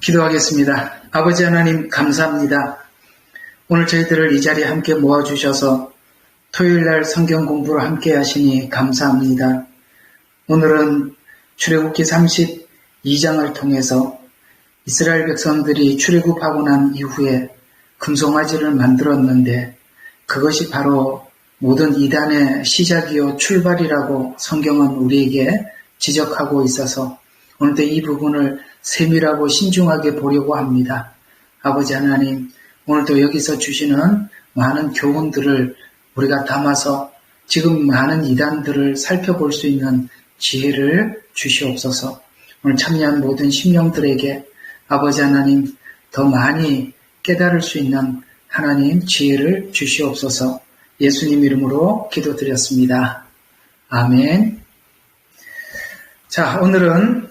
기도하겠습니다. 아버지 하나님 감사합니다. 오늘 저희들을 이 자리에 함께 모아주셔서 토요일날 성경 공부를 함께 하시니 감사합니다. 오늘은 출애굽기 32장을 통해서 이스라엘 백성들이 출애굽하고 난 이후에 금송아지를 만들었는데 그것이 바로 모든 이단의 시작이요 출발이라고 성경은 우리에게 지적하고 있어서 오늘도 이 부분을 세밀하고 신중하게 보려고 합니다. 아버지 하나님, 오늘도 여기서 주시는 많은 교훈들을 우리가 담아서 지금 많은 이단들을 살펴볼 수 있는 지혜를 주시옵소서. 오늘 참여한 모든 심령들에게 아버지 하나님 더 많이 깨달을 수 있는 하나님 지혜를 주시옵소서. 예수님 이름으로 기도드렸습니다. 아멘. 자, 오늘은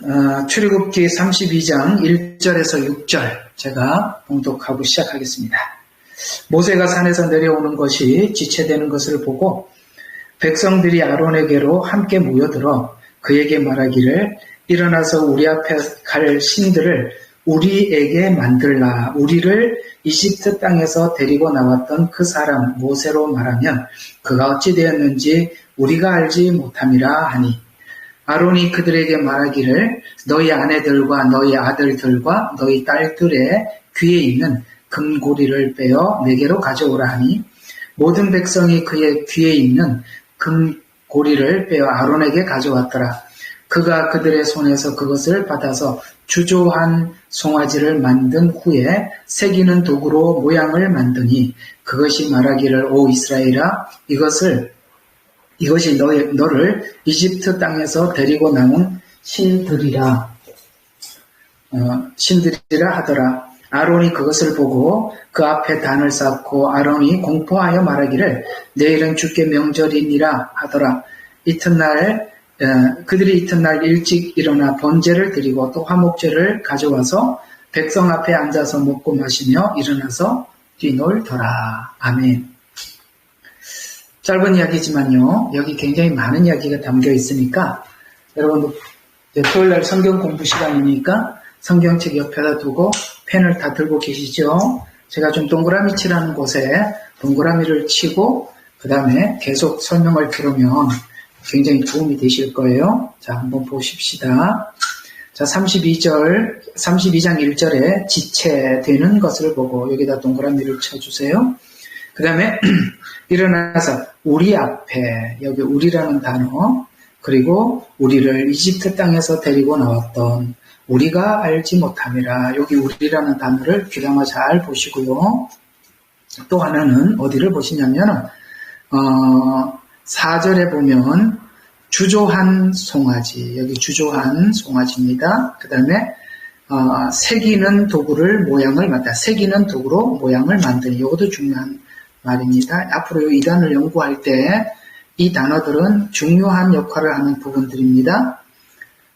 출애굽기 32장 1절에서 6절 제가 봉독하고 시작하겠습니다. 모세가 산에서 내려오는 것이 지체되는 것을 보고 백성들이 아론에게로 함께 모여들어 그에게 말하기를 일어나서 우리 앞에 갈 신들을 우리에게 만들라. 우리를 이집트 땅에서 데리고 나왔던 그 사람 모세로 말하면 그가 어찌 되었는지 우리가 알지 못함이라 하니 아론이 그들에게 말하기를 너희 아내들과 너희 아들들과 너희 딸들의 귀에 있는 금고리를 빼어 내게로 가져오라 하니 모든 백성이 그의 귀에 있는 금고리를 빼어 아론에게 가져왔더라. 그가 그들의 손에서 그것을 받아서 주조한 송아지를 만든 후에 새기는 도구로 모양을 만드니 그것이 말하기를 오 이스라엘아 이것이 너를 이집트 땅에서 데리고 나온 신들이라 하더라. 아론이 그것을 보고 그 앞에 단을 쌓고 아론이 공포하여 말하기를 내일은 주께 명절이니라 하더라. 그들이 이튿날 일찍 일어나 번제를 드리고 또 화목제를 가져와서 백성 앞에 앉아서 먹고 마시며 일어나서 뛰놀더라. 아멘. 짧은 이야기지만요, 여기 굉장히 많은 이야기가 담겨 있으니까, 여러분, 토요일날 성경 공부 시간이니까 성경책 옆에다 두고 펜을 다 들고 계시죠? 제가 좀 동그라미 치라는 곳에 동그라미를 치고, 그 다음에 계속 설명을 들으면 굉장히 도움이 되실 거예요. 자, 한번 보십시다. 자, 32장 1절에 지체되는 것을 보고 여기다 동그라미를 쳐주세요. 그 다음에 일어나서 우리 앞에 여기 우리라는 단어 그리고 우리를 이집트 땅에서 데리고 나왔던 우리가 알지 못함이라 여기 우리라는 단어를 귀담아 잘 보시고요. 또 하나는 어디를 보시냐면 4절에 보면 주조한 송아지 여기 주조한 송아지입니다. 그 다음에 새기는 도구를 모양을 만다 새기는 도구로 모양을 만드니 이것도 중요한 말입니다. 앞으로 이 단어를 연구할 때 이 단어들은 중요한 역할을 하는 부분들입니다.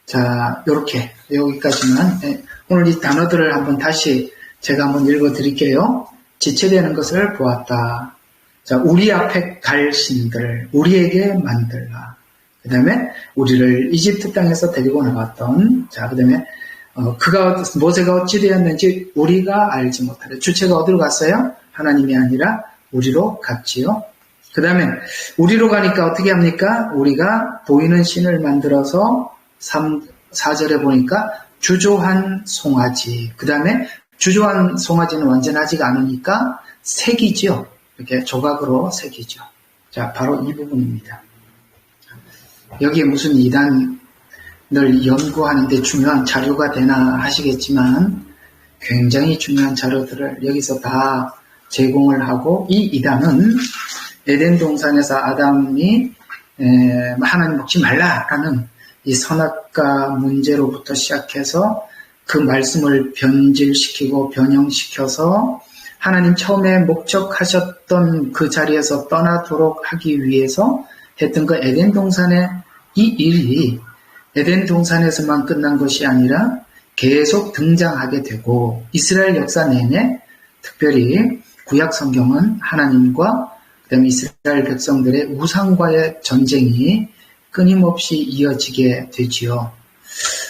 자, 이렇게 여기까지만 오늘 이 단어들을 한번 다시 제가 한번 읽어 드릴게요. 지체되는 것을 보았다. 자, 우리 앞에 갈 신들 우리에게 만들라. 그 다음에 우리를 이집트 땅에서 데리고 나왔던 자, 그 다음에 모세가 어찌 되었는지 우리가 알지 못하다. 주체가 어디로 갔어요? 하나님이 아니라 우리로 갔지요. 그 다음에 우리로 가니까 어떻게 합니까? 우리가 보이는 신을 만들어서 4절에 보니까 주조한 송아지. 그 다음에 주조한 송아지는 완전하지가 않으니까 새기죠. 이렇게 조각으로 새기죠. 자, 바로 이 부분입니다. 여기에 무슨 이단을 연구하는데 중요한 자료가 되나 하시겠지만 굉장히 중요한 자료들을 여기서 다 제공을 하고 이 이단은 에덴 동산에서 아담이 하나님 먹지 말라라는 이 선악과 문제로부터 시작해서 그 말씀을 변질시키고 변형시켜서 하나님 처음에 목적하셨던 그 자리에서 떠나도록 하기 위해서 했던 그 에덴 동산의 이 일이 에덴 동산에서만 끝난 것이 아니라 계속 등장하게 되고 이스라엘 역사 내내 특별히 구약 성경은 하나님과 그다음에 이스라엘 백성들의 우상과의 전쟁이 끊임없이 이어지게 되지요.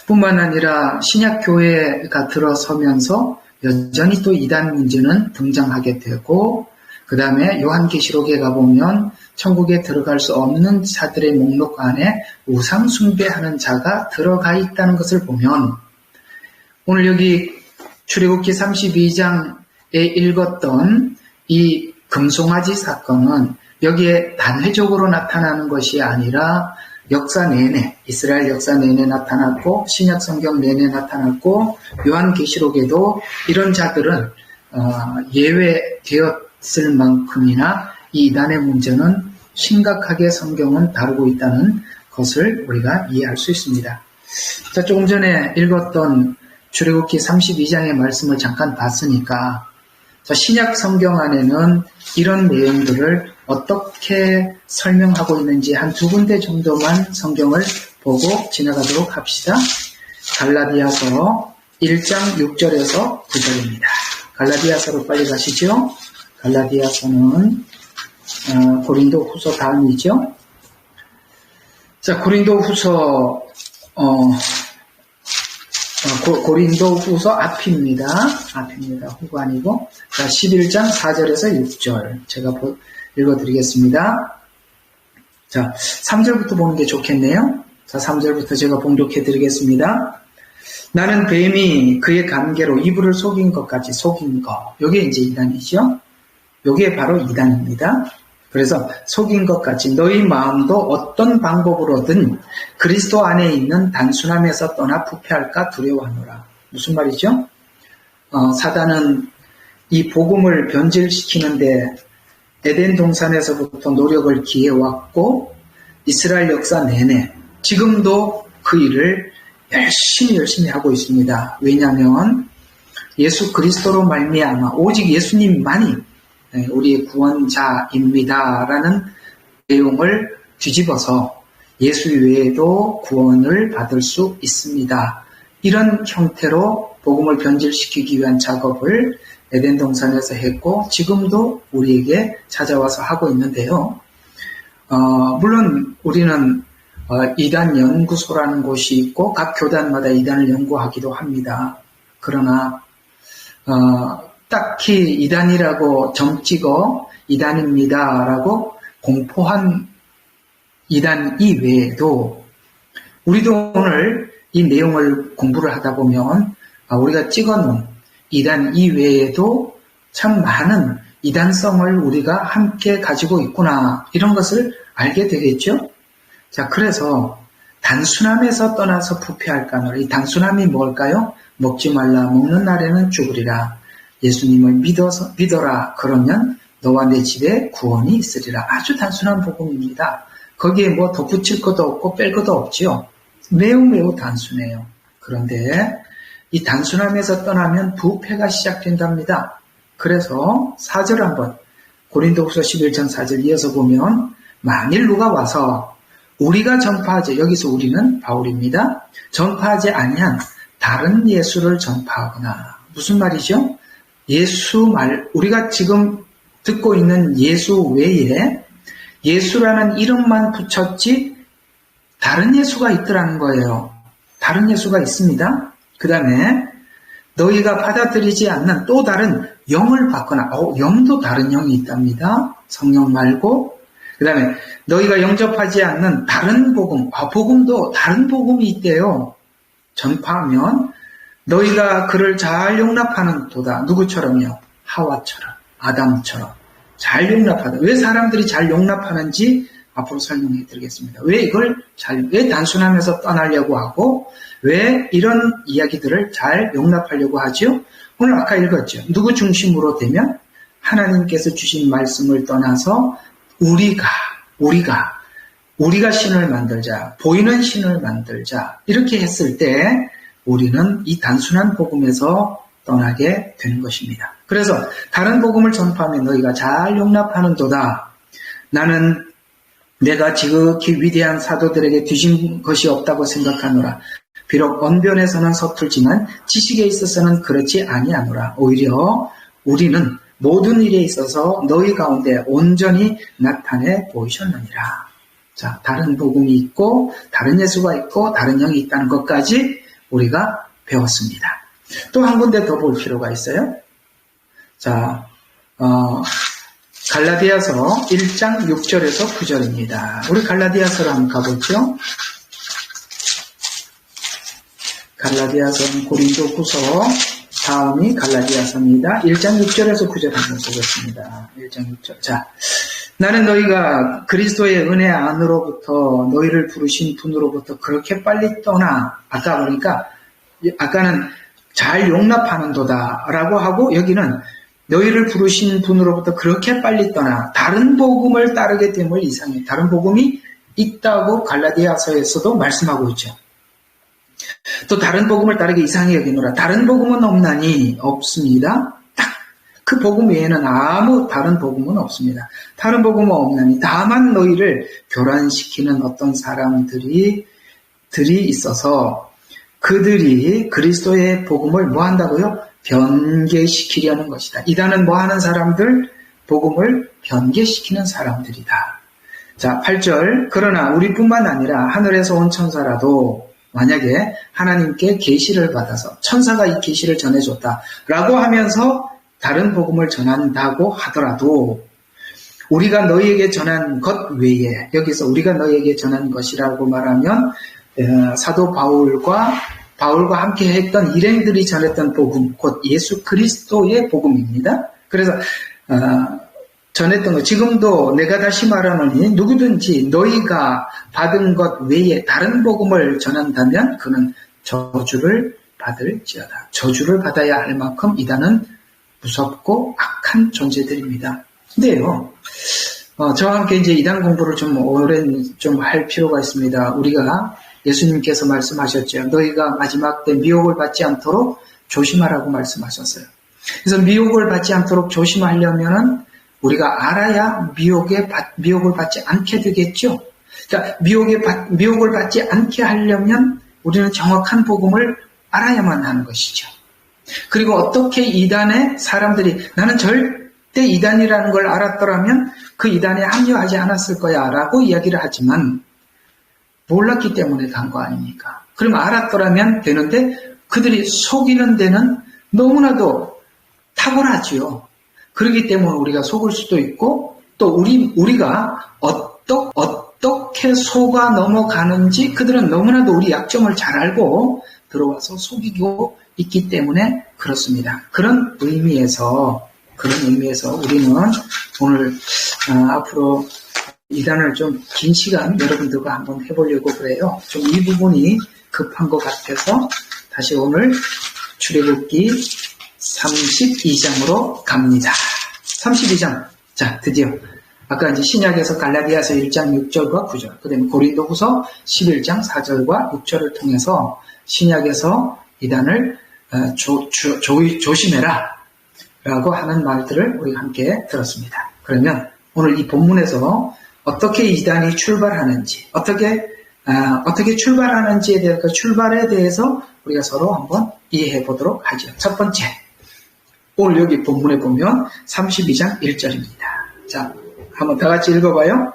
뿐만 아니라 신약교회가 들어서면서 여전히 또 이단 문제는 등장하게 되고, 그 다음에 요한계시록에 가보면 천국에 들어갈 수 없는 자들의 목록 안에 우상 숭배하는 자가 들어가 있다는 것을 보면, 오늘 여기 출애굽기 32장에 읽었던 이 금송아지 사건은 여기에 단회적으로 나타나는 것이 아니라 역사 내내, 이스라엘 역사 내내 나타났고 신약 성경 내내 나타났고 요한계시록에도 이런 자들은 예외되었을 만큼이나 이 이단의 문제는 심각하게 성경은 다루고 있다는 것을 우리가 이해할 수 있습니다. 자, 조금 전에 읽었던 출애굽기 32장의 말씀을 잠깐 봤으니까, 자, 신약 성경 안에는 이런 내용들을 어떻게 설명하고 있는지 한 두 군데 정도만 성경을 보고 지나가도록 합시다. 갈라디아서 1장 6절에서 9절입니다. 갈라디아서로 빨리 가시죠. 갈라디아서는 고린도 후서 다음이죠. 자, 고린도 후서 앞입니다. 후가 아니고. 자, 11장 4절에서 6절. 제가 읽어드리겠습니다. 자, 3절부터 보는 게 좋겠네요. 자, 3절부터 제가 봉독해드리겠습니다. 나는 뱀이 그의 관계로 이불을 속인 것 같이 속인 것. 요게 이제 이단이죠. 요게 바로 이단입니다. 그래서 속인 것 같이 너희 마음도 어떤 방법으로든 그리스도 안에 있는 단순함에서 떠나 부패할까 두려워하노라. 무슨 말이죠? 사단은 이 복음을 변질시키는데 에덴 동산에서부터 노력을 기해왔고 이스라엘 역사 내내 지금도 그 일을 열심히 하고 있습니다. 왜냐하면 예수 그리스도로 말미암아 오직 예수님만이 우리의 구원자입니다라는 내용을 뒤집어서 예수 외에도 구원을 받을 수 있습니다. 이런 형태로 복음을 변질시키기 위한 작업을 에덴 동산에서 했고 지금도 우리에게 찾아와서 하고 있는데요. 물론 우리는 이단 연구소라는 곳이 있고 각 교단마다 이단을 연구하기도 합니다. 그러나 딱히 이단이라고 점 찍어 이단입니다라고 공포한 이단 이외에도 우리도 오늘 이 내용을 공부를 하다 보면 우리가 찍어놓은 이단 이외에도 참 많은 이단성을 우리가 함께 가지고 있구나 이런 것을 알게 되겠죠. 자, 그래서 단순함에서 떠나서 부패할까? 이 단순함이 뭘까요? 먹지 말라, 먹는 날에는 죽으리라. 예수님을 믿어라. 그러면 너와 내 집에 구원이 있으리라. 아주 단순한 복음입니다. 거기에 뭐 덧붙일 것도 없고 뺄 것도 없지요. 매우 단순해요. 그런데 이 단순함에서 떠나면 부패가 시작된답니다. 그래서 4절 한번 고린도후서 11장 4절 이어서 보면 만일 누가 와서 우리가 전파하지, 여기서 우리는 바울입니다. 전파하지 아니한 다른 예수를 전파하거나. 무슨 말이죠? 우리가 지금 듣고 있는 예수 외에 예수라는 이름만 붙였지 다른 예수가 있더라는 거예요. 다른 예수가 있습니다. 그 다음에 너희가 받아들이지 않는 또 다른 영을 받거나 영도 다른 영이 있답니다. 성령 말고. 그 다음에 너희가 영접하지 않는 다른 복음, 복음도 다른 복음이 있대요. 전파하면 너희가 그를 잘 용납하는 도다. 누구처럼요? 하와처럼, 아담처럼 잘 용납하다. 왜 사람들이 잘 용납하는지 앞으로 설명해 드리겠습니다. 왜 단순함에서 떠나려고 하고 왜 이런 이야기들을 잘 용납하려고 하죠? 오늘 아까 읽었죠. 누구 중심으로 되면 하나님께서 주신 말씀을 떠나서 우리가 신을 만들자, 보이는 신을 만들자 이렇게 했을 때 우리는 이 단순한 복음에서 떠나게 되는 것입니다. 그래서 다른 복음을 전파하면 너희가 잘 용납하는도다. 나는 내가 지극히 위대한 사도들에게 뒤진 것이 없다고 생각하노라. 비록 언변에서는 서툴지만 지식에 있어서는 그렇지 아니하노라. 오히려 우리는 모든 일에 있어서 너희 가운데 온전히 나타내 보이셨느니라. 자, 다른 복음이 있고 다른 예수가 있고 다른 영이 있다는 것까지 우리가 배웠습니다. 또 한 군데 더 볼 필요가 있어요. 자, 갈라디아서 1장 6절에서 9절입니다. 우리 갈라디아서로 한번 가보죠. 갈라디아서는 고린도후서 다음이 갈라디아서입니다. 1장 6절에서 9절 한번 보겠습니다. 1장 6절. 자, 나는 너희가 그리스도의 은혜 안으로부터 너희를 부르신 분으로부터 그렇게 빨리 떠나, 아까 보니까 아까는 잘 용납하는도다 라고 하고, 여기는 너희를 부르신 분으로부터 그렇게 빨리 떠나 다른 복음을 따르게 됨을 이상해. 다른 복음이 있다고 갈라디아서에서도 말씀하고 있죠. 또 다른 복음을 따르게 이상히 여기노라. 다른 복음은 없나니? 없습니다. 딱 그 복음 외에는 아무 다른 복음은 없습니다. 다른 복음은 없나니 다만 너희를 교란시키는 어떤 사람들이 있어서 그들이 그리스도의 복음을 뭐 한다고요? 변개시키려는 것이다. 이단은 뭐 하는 사람들? 복음을 변개시키는 사람들이다. 자, 8절. 그러나 우리뿐만 아니라 하늘에서 온 천사라도 만약에 하나님께 계시를 받아서 천사가 이 계시를 전해줬다라고 하면서 다른 복음을 전한다고 하더라도 우리가 너희에게 전한 것 외에, 여기서 우리가 너희에게 전한 것이라고 말하면 사도 바울과 함께 했던 일행들이 전했던 복음, 곧 예수 그리스도의 복음입니다. 그래서 전했던 것, 지금도 내가 다시 말하노니 누구든지 너희가 받은 것 외에 다른 복음을 전한다면 그는 저주를 받을지어다. 저주를 받아야 할 만큼 이단은 무섭고 악한 존재들입니다. 근데요, 저와 함께 이제 이단 공부를 좀 오랜 좀 할 필요가 있습니다. 우리가 예수님께서 말씀하셨죠. 너희가 마지막 때 미혹을 받지 않도록 조심하라고 말씀하셨어요. 그래서 미혹을 받지 않도록 조심하려면은 우리가 알아야 미혹을 받지 않게 되겠죠. 그러니까 미혹을 받지 않게 하려면 우리는 정확한 복음을 알아야만 하는 것이죠. 그리고 어떻게 이단의 사람들이 나는 절대 이단이라는 걸 알았더라면 그 이단에 합류하지 않았을 거야 라고 이야기를 하지만 몰랐기 때문에 간 거 아닙니까? 그럼 알았더라면 되는데 그들이 속이는 데는 너무나도 탁월하지요. 그렇기 때문에 우리가 속을 수도 있고 또 우리가 어떻게 속아 넘어가는지 그들은 너무나도 우리 약점을 잘 알고 들어와서 속이고 있기 때문에 그렇습니다. 그런 의미에서 우리는 오늘 앞으로 이단을 좀 긴 시간 여러분들과 한번 해보려고 그래요. 좀 이 부분이 급한 것 같아서 다시 오늘 출애굽기 32장으로 갑니다. 32장. 자, 드디어 아까 이제 신약에서 갈라디아서 1장 6절과 9절, 그 다음에 고린도후서 11장 4절과 6절을 통해서 신약에서 이단을 조심해라 라고 하는 말들을 우리가 함께 들었습니다. 그러면 오늘 이 본문에서 어떻게 이단이 출발하는지, 어떻게 출발하는지에 대한 그 출발에 대해서 우리가 서로 한번 이해해 보도록 하죠. 첫 번째, 오늘 여기 본문에 보면 32장 1절입니다. 자, 한번 다 같이 읽어봐요.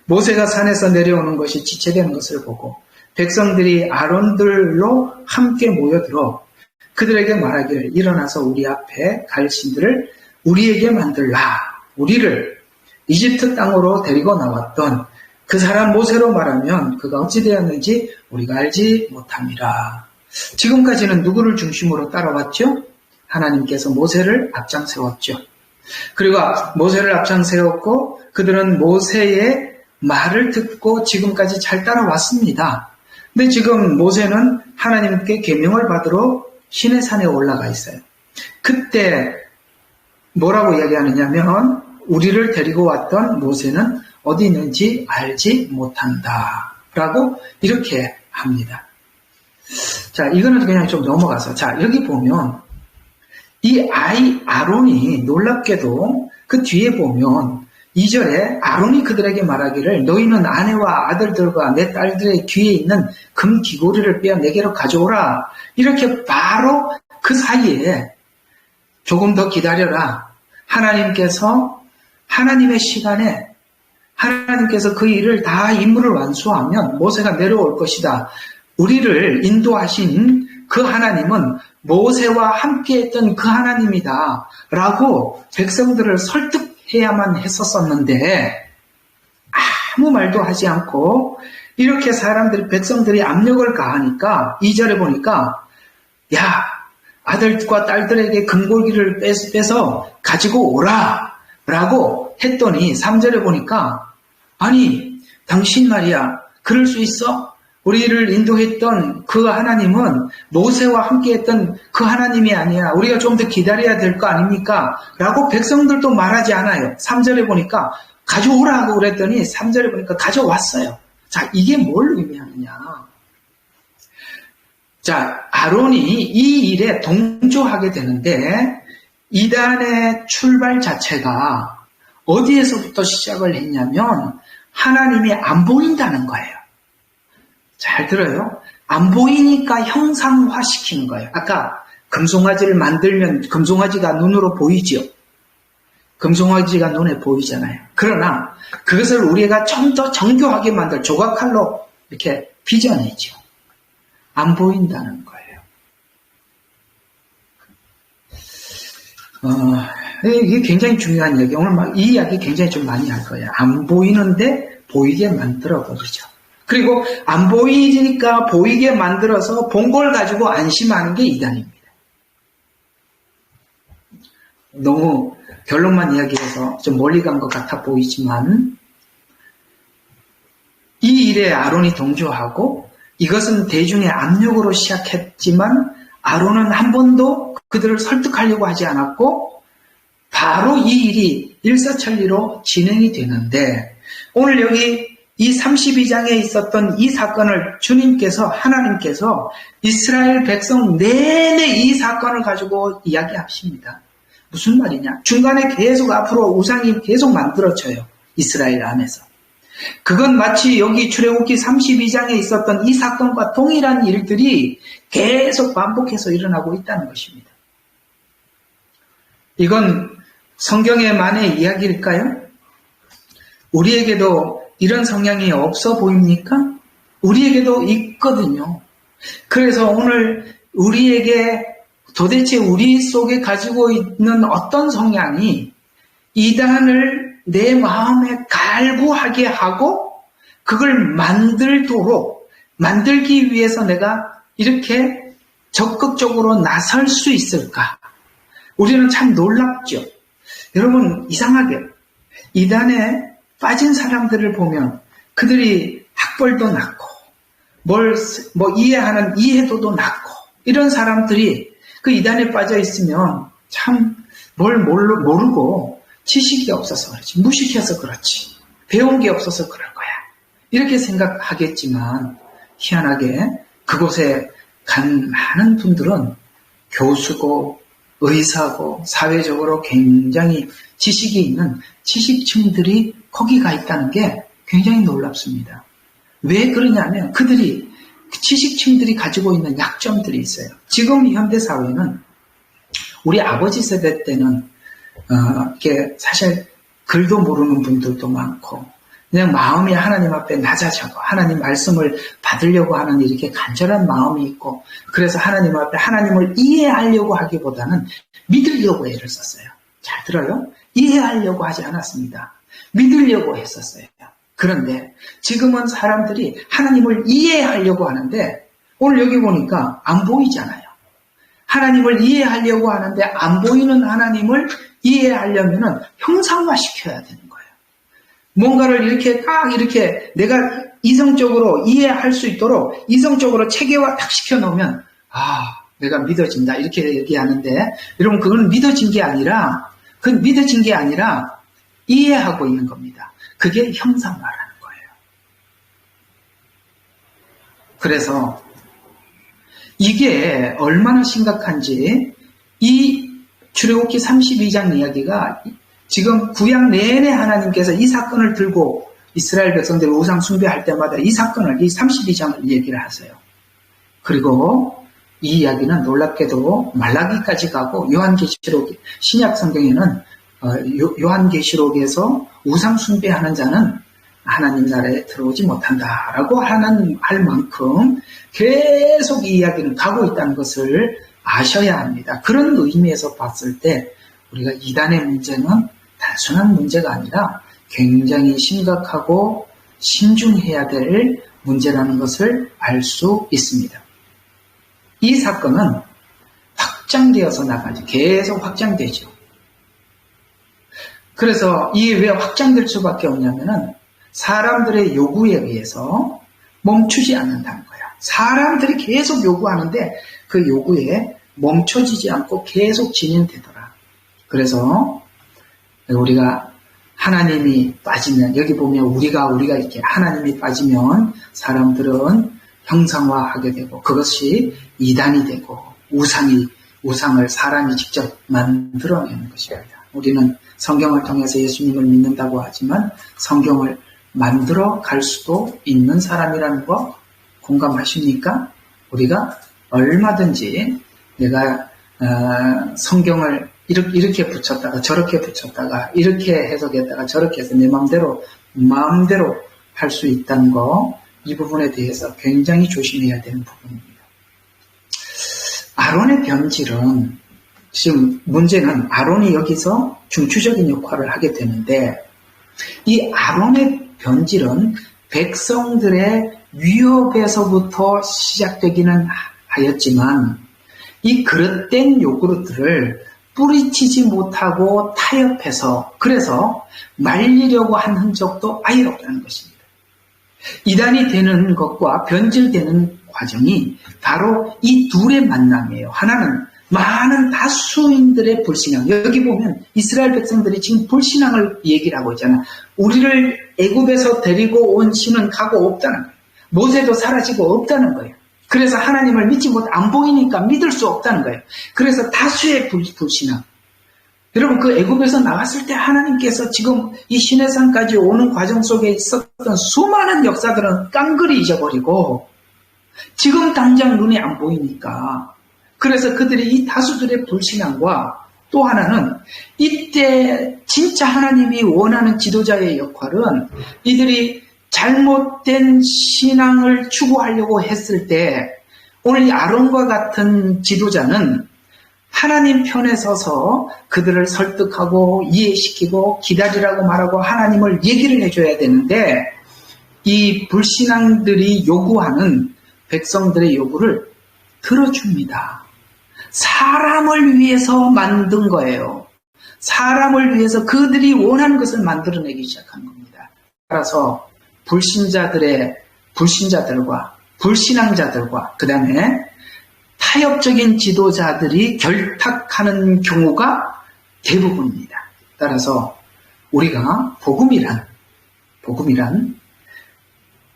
모세가 산에서 내려오는 것이 지체되는 것을 보고 백성들이 아론들로 함께 모여들어 그들에게 말하기를 일어나서 우리 앞에 갈 신들을 우리에게 만들라. 우리를 이집트 땅으로 데리고 나왔던 그 사람 모세로 말하면 그가 어찌 되었는지 우리가 알지 못함이라. 지금까지는 누구를 중심으로 따라왔죠? 하나님께서 모세를 앞장 세웠죠. 그리고 모세를 앞장 세웠고 그들은 모세의 말을 듣고 지금까지 잘 따라왔습니다. 근데 지금 모세는 하나님께 계명을 받으러 시내 산에 올라가 있어요. 그때 뭐라고 이야기하느냐면 우리를 데리고 왔던 모세는 어디 있는지 알지 못한다 라고 이렇게 합니다. 자, 이거는 그냥 좀 넘어가서, 자, 여기 보면 이 아론이 놀랍게도 그 뒤에 보면 2절에 아론이 그들에게 말하기를 너희는 아내와 아들들과 내 딸들의 귀에 있는 금 귀고리를 빼어 내게로 가져오라. 이렇게 바로 그 사이에 조금 더 기다려라. 하나님께서 하나님의 시간에 하나님께서 그 일을 다 임무를 완수하면 모세가 내려올 것이다. 우리를 인도하신 그 하나님은 모세와 함께했던 그 하나님이다 라고 백성들을 설득해야만 했었었는데 아무 말도 하지 않고 이렇게 백성들이 압력을 가하니까 2절에 보니까 야, 아들과 딸들에게 금고기를 빼서 가지고 오라 라고 했더니 3절에 보니까 아니 당신 말이야 그럴 수 있어? 우리를 인도했던 그 하나님은 모세와 함께했던 그 하나님이 아니야. 우리가 좀 더 기다려야 될 거 아닙니까? 라고 백성들도 말하지 않아요. 3절에 보니까 가져오라고 그랬더니 3절에 보니까 가져왔어요. 자, 이게 뭘 의미하느냐. 자, 아론이 이 일에 동조하게 되는데 이단의 출발 자체가 어디에서부터 시작을 했냐면 하나님이 안 보인다는 거예요. 잘 들어요? 안 보이니까 형상화시키는 거예요. 아까 금송아지를 만들면 금송아지가 눈으로 보이죠. 금송아지가 눈에 보이잖아요. 그러나 그것을 우리가 좀 더 정교하게 만들 조각칼로 이렇게 빚어내죠. 안 보인다는 거예요. 이게 굉장히 중요한 이야기. 오늘 이 이야기 굉장히 좀 많이 할 거예요. 안 보이는데 보이게 만들어 버리죠. 그리고 안 보이니까 보이게 만들어서 본 걸 가지고 안심하는 게 이단입니다. 너무 결론만 이야기해서 좀 멀리 간 것 같아 보이지만 이 일에 아론이 동조하고 이것은 대중의 압력으로 시작했지만 아론은 한 번도 그들을 설득하려고 하지 않았고 바로 이 일이 일사천리로 진행이 되는데 오늘 여기 이 32장에 있었던 이 사건을 하나님께서 이스라엘 백성 내내 이 사건을 가지고 이야기하십니다. 무슨 말이냐? 중간에 계속 앞으로 우상이 계속 만들어져요. 이스라엘 안에서. 그건 마치 여기 출애굽기 32장에 있었던 이 사건과 동일한 일들이 계속 반복해서 일어나고 있다는 것입니다. 이건 성경에만의 이야기일까요? 우리에게도 이런 성향이 없어 보입니까? 우리에게도 있거든요. 그래서 오늘 우리에게 도대체 우리 속에 가지고 있는 어떤 성향이 이단을 내 마음에 갈구하게 하고 그걸 만들기 위해서 내가 이렇게 적극적으로 나설 수 있을까? 우리는 참 놀랍죠. 여러분 이상하게 이단에 빠진 사람들을 보면 그들이 학벌도 낮고 이해하는 이해도도 낮고 이런 사람들이 그 이단에 빠져 있으면 참 뭘 모르고 지식이 없어서 그렇지 무식해서 그렇지 배운 게 없어서 그럴 거야 이렇게 생각하겠지만 희한하게 그곳에 간 많은 분들은 교수고 의사고 사회적으로 굉장히 지식이 있는 지식층들이 거기 가 있다는 게 굉장히 놀랍습니다. 왜 그러냐면 그들이 지식층들이 가지고 있는 약점들이 있어요. 지금 현대사회는 우리 아버지 세대 때는 이게 사실 글도 모르는 분들도 많고 그냥 마음이 하나님 앞에 낮아져고 하나님 말씀을 받으려고 하는 이렇게 간절한 마음이 있고 그래서 하나님 앞에 하나님을 이해하려고 하기보다는 믿으려고 애를 썼어요. 잘 들어요? 이해하려고 하지 않았습니다. 믿으려고 했었어요. 그런데 지금은 사람들이 하나님을 이해하려고 하는데 오늘 여기 보니까 안 보이잖아요. 하나님을 이해하려고 하는데 안 보이는 하나님을 이해하려면 형상화시켜야 되는 거예요. 뭔가를 이렇게 내가 이성적으로 이해할 수 있도록 이성적으로 체계화 딱 시켜놓으면 내가 믿어진다 이렇게 얘기하는데 여러분 그건 믿어진 게 아니라 이해하고 있는 겁니다. 그게 형상화라는 거예요. 그래서 이게 얼마나 심각한지 이 출애굽기 32장 이야기가 지금 구약 내내 하나님께서 이 사건을 들고 이스라엘 백성들이 우상 숭배할 때마다 이 32장을 얘기를 하세요. 그리고 이 이야기는 놀랍게도 말라기까지 가고 요한계시록 신약 성경에는 요한계시록에서 우상 숭배하는 자는 하나님 나라에 들어오지 못한다라고 할 만큼 계속 이 이야기는 가고 있다는 것을 아셔야 합니다. 그런 의미에서 봤을 때 우리가 이단의 문제는 단순한 문제가 아니라 굉장히 심각하고 신중해야 될 문제라는 것을 알 수 있습니다. 이 사건은 확장되어서 나가죠. 계속 확장되죠. 그래서 이게 왜 확장될 수밖에 없냐면은 사람들의 요구에 의해서 멈추지 않는다는 거예요. 사람들이 계속 요구하는데 그 요구에 멈춰지지 않고 계속 진행되더라. 그래서 우리가 하나님이 빠지면, 여기 보면 우리가 이렇게 하나님이 빠지면 사람들은 형상화하게 되고 그것이 이단이 되고 우상을 사람이 직접 만들어내는 것입니다. 우리는 성경을 통해서 예수님을 믿는다고 하지만 성경을 만들어 갈 수도 있는 사람이라는 거 공감하십니까? 우리가 얼마든지 내가 성경을 이렇게 붙였다가 저렇게 붙였다가 이렇게 해석했다가 저렇게 해서 내 마음대로 할 수 있다는 거, 이 부분에 대해서 굉장히 조심해야 되는 부분입니다. 아론의 변질은, 지금 문제는 아론이 여기서 중추적인 역할을 하게 되는데, 이 아론의 변질은 백성들의 위협에서부터 시작되기는 하였지만 이 그릇된 요구르트를 뿌리치지 못하고 타협해서, 그래서 말리려고 한 흔적도 아예 없다는 것입니다. 이단이 되는 것과 변질되는 과정이 바로 이 둘의 만남이에요. 하나는 많은 다수인들의 불신앙. 여기 보면 이스라엘 백성들이 지금 불신앙을 얘기를 하고 있잖아. 우리를 애굽에서 데리고 온 신은 가고 없다는 거예요. 모세도 사라지고 없다는 거예요. 그래서 하나님을 믿지 못, 안 보이니까 믿을 수 없다는 거예요. 그래서 다수의 불신앙. 여러분, 그 애굽에서 나왔을 때 하나님께서 지금 이 시내산까지 오는 과정 속에 있었던 수많은 역사들은 깡그리 잊어버리고 지금 당장 눈에 안 보이니까, 그래서 그들이 이 다수들의 불신앙과 또 하나는 이때 진짜 하나님이 원하는 지도자의 역할은 이들이 잘못된 신앙을 추구하려고 했을 때 오늘 이 아론과 같은 지도자는 하나님 편에 서서 그들을 설득하고 이해시키고 기다리라고 말하고 하나님을 얘기를 해줘야 되는데, 이 불신앙들이 요구하는 백성들의 요구를 들어줍니다. 사람을 위해서 만든 거예요. 사람을 위해서 그들이 원하는 것을 만들어내기 시작한 겁니다. 따라서 불신자들과 불신앙자들과 그 다음에 타협적인 지도자들이 결탁하는 경우가 대부분입니다. 따라서 우리가 복음이란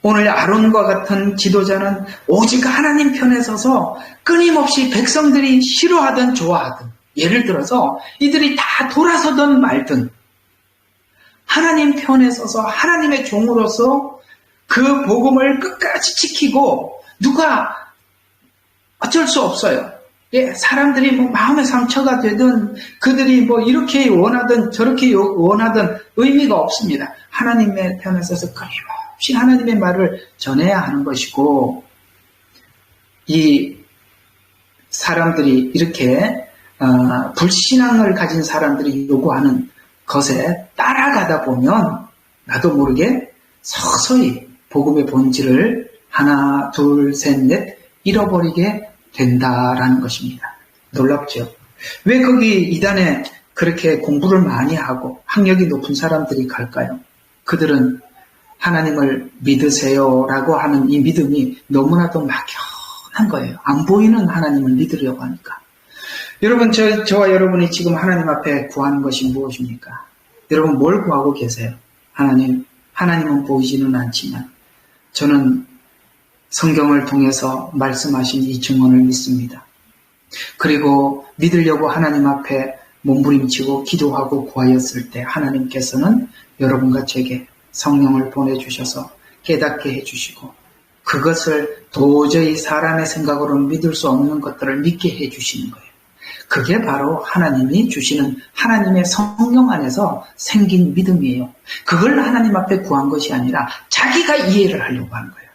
오늘 아론과 같은 지도자는 오직 하나님 편에 서서 끊임없이 백성들이 싫어하든 좋아하든, 예를 들어서 이들이 다 돌아서든 말든 하나님 편에 서서 하나님의 종으로서 그 복음을 끝까지 지키고, 누가 어쩔 수 없어요. 예, 사람들이 뭐 마음의 상처가 되든 그들이 뭐 이렇게 원하든 저렇게 원하든 의미가 없습니다. 하나님의 편에 서서 끊임없이 하나님의 말을 전해야 하는 것이고, 이 사람들이 이렇게 불신앙을 가진 사람들이 요구하는 것에 따라가다 보면 나도 모르게 서서히 복음의 본질을 하나, 둘, 셋, 넷 잃어버리게 된다라는 것입니다. 놀랍죠? 왜 거기 이단에 그렇게 공부를 많이 하고 학력이 높은 사람들이 갈까요? 그들은 하나님을 믿으세요라고 하는 이 믿음이 너무나도 막연한 거예요. 안 보이는 하나님을 믿으려고 하니까. 여러분, 저와 여러분이 지금 하나님 앞에 구하는 것이 무엇입니까? 여러분, 뭘 구하고 계세요? 하나님은 보이지는 않지만 저는 성경을 통해서 말씀하신 이 증언을 믿습니다. 그리고 믿으려고 하나님 앞에 몸부림치고 기도하고 구하였을 때 하나님께서는 여러분과 제게 성령을 보내주셔서 깨닫게 해주시고, 그것을 도저히 사람의 생각으로는 믿을 수 없는 것들을 믿게 해주시는 거예요. 그게 바로 하나님이 주시는 하나님의 성령 안에서 생긴 믿음이에요. 그걸 하나님 앞에 구한 것이 아니라 자기가 이해를 하려고 하는 거예요.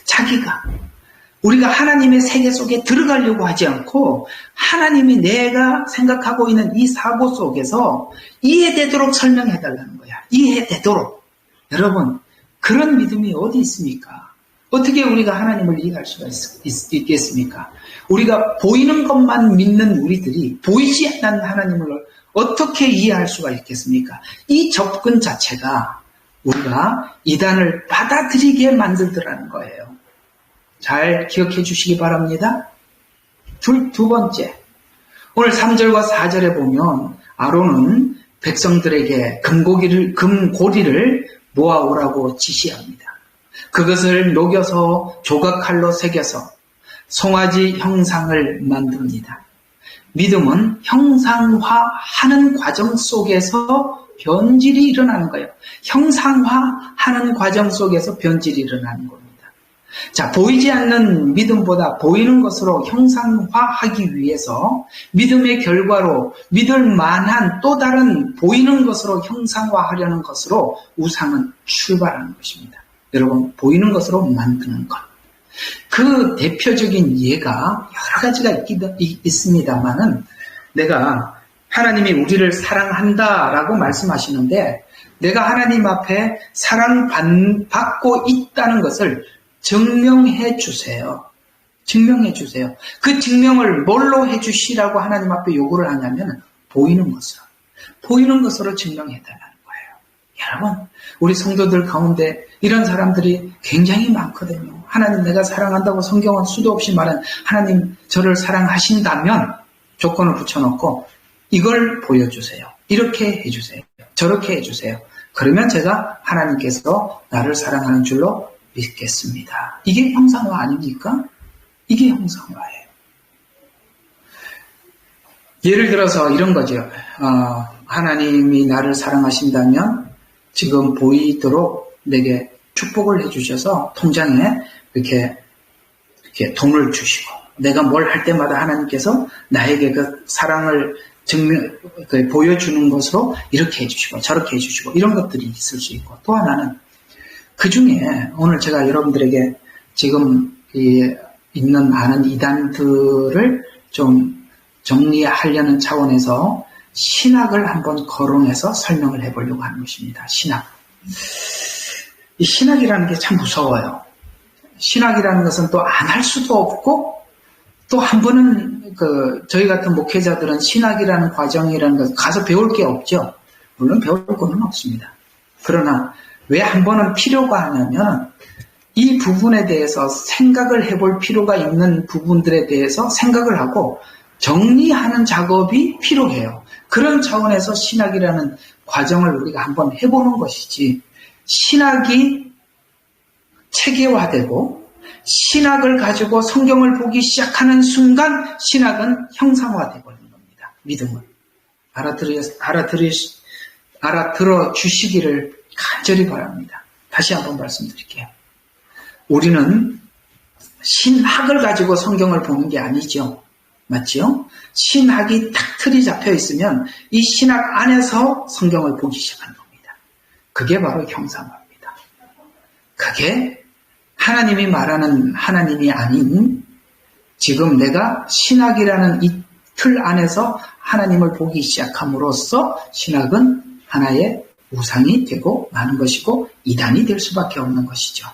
자기가. 우리가 하나님의 세계 속에 들어가려고 하지 않고 하나님이 내가 생각하고 있는 이 사고 속에서 이해되도록 설명해달라는 거야. 이해되도록. 여러분, 그런 믿음이 어디 있습니까? 어떻게 우리가 하나님을 이해할 수가 있겠습니까? 우리가 보이는 것만 믿는 우리들이 보이지 않는 하나님을 어떻게 이해할 수가 있겠습니까? 이 접근 자체가 우리가 이단을 받아들이게 만들더라는 거예요. 잘 기억해 주시기 바랍니다. 두 번째, 오늘 3절과 4절에 보면 아론은 백성들에게 금고리를 모아오라고 지시합니다. 그것을 녹여서 조각칼로 새겨서 송아지 형상을 만듭니다. 믿음은 형상화하는 과정 속에서 변질이 일어나는 거예요. 형상화하는 과정 속에서 변질이 일어나는 겁니다. 자, 보이지 않는 믿음보다 보이는 것으로 형상화하기 위해서 믿음의 결과로 믿을 만한 또 다른 보이는 것으로 형상화하려는 것으로 우상은 출발하는 것입니다. 여러분, 보이는 것으로 만드는 것. 그 대표적인 예가 여러 가지가 있습니다만은 내가 하나님이 우리를 사랑한다라고 말씀하시는데 내가 하나님 앞에 사랑받고 있다는 것을 증명해 주세요. 증명해 주세요. 그 증명을 뭘로 해 주시라고 하나님 앞에 요구를 하냐면 보이는 것으로 증명해 달라는 거예요. 여러분, 우리 성도들 가운데 이런 사람들이 굉장히 많거든요. 하나님 내가 사랑한다고 성경은 수도 없이 말한 하나님 저를 사랑하신다면 조건을 붙여놓고 이걸 보여주세요. 이렇게 해주세요. 저렇게 해주세요. 그러면 제가 하나님께서 나를 사랑하는 줄로 믿겠습니다. 이게 형상화 아닙니까? 이게 형상화예요. 예를 들어서 이런 거죠. 하나님이 나를 사랑하신다면 지금 보이도록 내게 축복을 해주셔서 통장에 이렇게 돈을 주시고 내가 뭘 할 때마다 하나님께서 나에게 그 사랑을 보여주는 것으로 이렇게 해주시고 저렇게 해주시고 이런 것들이 있을 수 있고 또 하나는 그 중에 오늘 제가 여러분들에게 지금 있는 많은 이단들을 좀 정리하려는 차원에서 신학을 한번 거론해서 설명을 해보려고 하는 것입니다. 신학. 이 신학이라는 게 참 무서워요. 신학이라는 것은 또 안 할 수도 없고 또 한 번은 저희 같은 목회자들은 신학이라는 과정이라는 것 가서 배울 게 없죠. 물론 배울 거는 없습니다. 그러나 왜 한 번은 필요가 하냐면 이 부분에 대해서 생각을 해볼 필요가 있는 부분들에 대해서 생각을 하고 정리하는 작업이 필요해요. 그런 차원에서 신학이라는 과정을 우리가 한번 해보는 것이지 신학이 체계화되고 신학을 가지고 성경을 보기 시작하는 순간 신학은 형상화되고 있는 겁니다. 믿음은. 알아들어 주시기를 간절히 바랍니다. 다시 한번 말씀드릴게요. 우리는 신학을 가지고 성경을 보는 게 아니죠. 맞죠? 신학이 딱 틀이 잡혀 있으면 이 신학 안에서 성경을 보기 시작하는 겁니다. 그게 바로 형상화입니다. 그게 하나님이 말하는 하나님이 아닌 지금 내가 신학이라는 이 틀 안에서 하나님을 보기 시작함으로써 신학은 하나의 우상이 되고 마는 것이고 이단이 될 수밖에 없는 것이죠.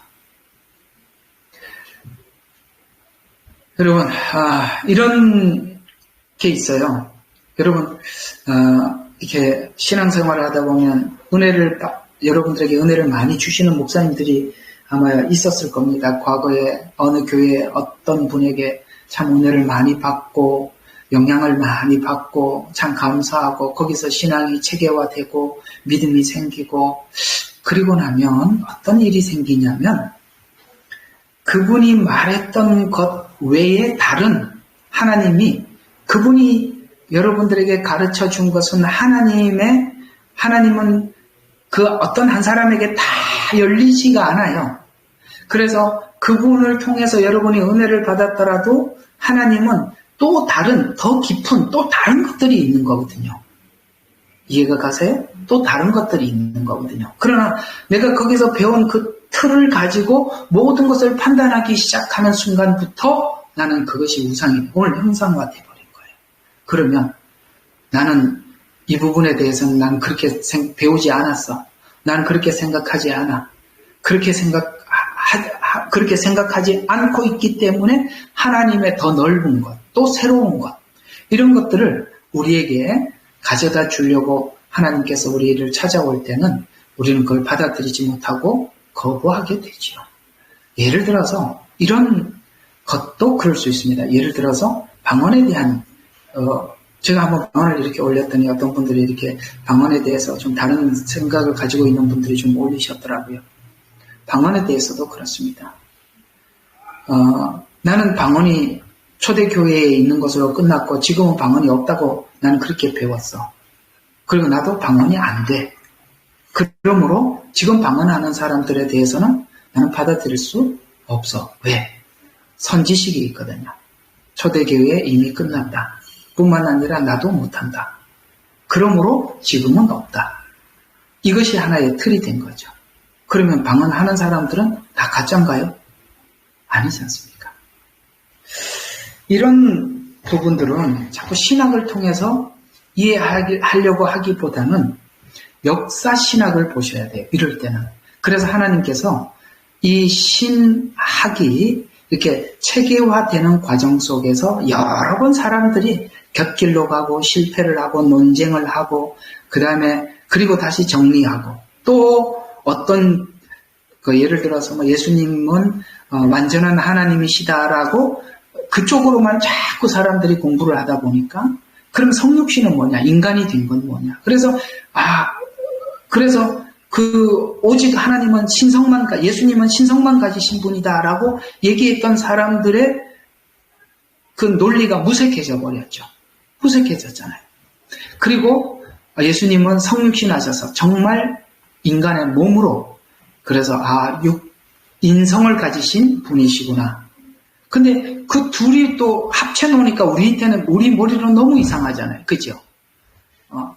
여러분, 이런 게 있어요. 여러분, 이렇게 신앙생활을 하다 보면 여러분들에게 은혜를 많이 주시는 목사님들이 아마 있었을 겁니다. 과거에 어느 교회에 어떤 분에게 참 은혜를 많이 받고 영향을 많이 받고 참 감사하고 거기서 신앙이 체계화되고 믿음이 생기고 그리고 나면 어떤 일이 생기냐면 그분이 말했던 것 외에 다른 하나님이 그분이 여러분들에게 가르쳐 준 것은 하나님은 그 어떤 한 사람에게 다 열리지가 않아요. 그래서 그분을 통해서 여러분이 은혜를 받았더라도 하나님은 또 다른, 더 깊은 또 다른 것들이 있는 거거든요. 이해가 가세요? 또 다른 것들이 있는 거거든요. 그러나 내가 거기서 배운 그 틀을 가지고 모든 것을 판단하기 시작하는 순간부터 나는 그것이 우상이 오늘 형상화 돼버린 거예요. 그러면 나는 이 부분에 대해서는 난 그렇게 배우지 않았어. 난 그렇게 생각하지 않아. 그렇게 생각하지 않고 있기 때문에 하나님의 더 넓은 것, 또 새로운 것, 이런 것들을 우리에게 가져다 주려고 하나님께서 우리를 찾아올 때는 우리는 그걸 받아들이지 못하고 거부하게 되죠. 예를 들어서 이런 것도 그럴 수 있습니다. 예를 들어서 방언에 대한 제가 한번 방언을 이렇게 올렸더니 어떤 분들이 이렇게 방언에 대해서 좀 다른 생각을 가지고 있는 분들이 좀 올리셨더라고요. 방언에 대해서도 그렇습니다. 나는 방언이 초대교회에 있는 것으로 끝났고 지금은 방언이 없다고 나는 그렇게 배웠어. 그리고 나도 방언이 안 돼. 그러므로 지금 방언하는 사람들에 대해서는 나는 받아들일 수 없어. 왜? 선지식이 있거든요. 초대교회에 이미 끝났다. 뿐만 아니라 나도 못한다. 그러므로 지금은 없다. 이것이 하나의 틀이 된 거죠. 그러면 방언하는 사람들은 다 가짜인가요? 아니지 않습니까? 이런 부분들은 자꾸 신학을 통해서 이해하려고 하기보다는 역사 신학을 보셔야 돼요. 이럴 때는. 그래서 하나님께서 이 신학이 이렇게 체계화되는 과정 속에서 여러 번 사람들이 곁길로 가고 실패를 하고 논쟁을 하고 그리고 다시 정리하고 또 어떤 예를 들어서 예수님은 완전한 하나님이시다라고 그쪽으로만 자꾸 사람들이 공부를 하다 보니까 그럼 성육신은 뭐냐? 인간이 된 건 뭐냐? 그래서 오직 하나님은 예수님은 신성만 가지신 분이다라고 얘기했던 사람들의 그 논리가 무색해져 버렸죠. 무색해졌잖아요. 그리고 예수님은 성육신 하셔서 정말 인간의 몸으로 그래서 인성을 가지신 분이시구나. 근데 그 둘이 또 합쳐놓으니까 우리 머리로 너무 이상하잖아요. 그죠?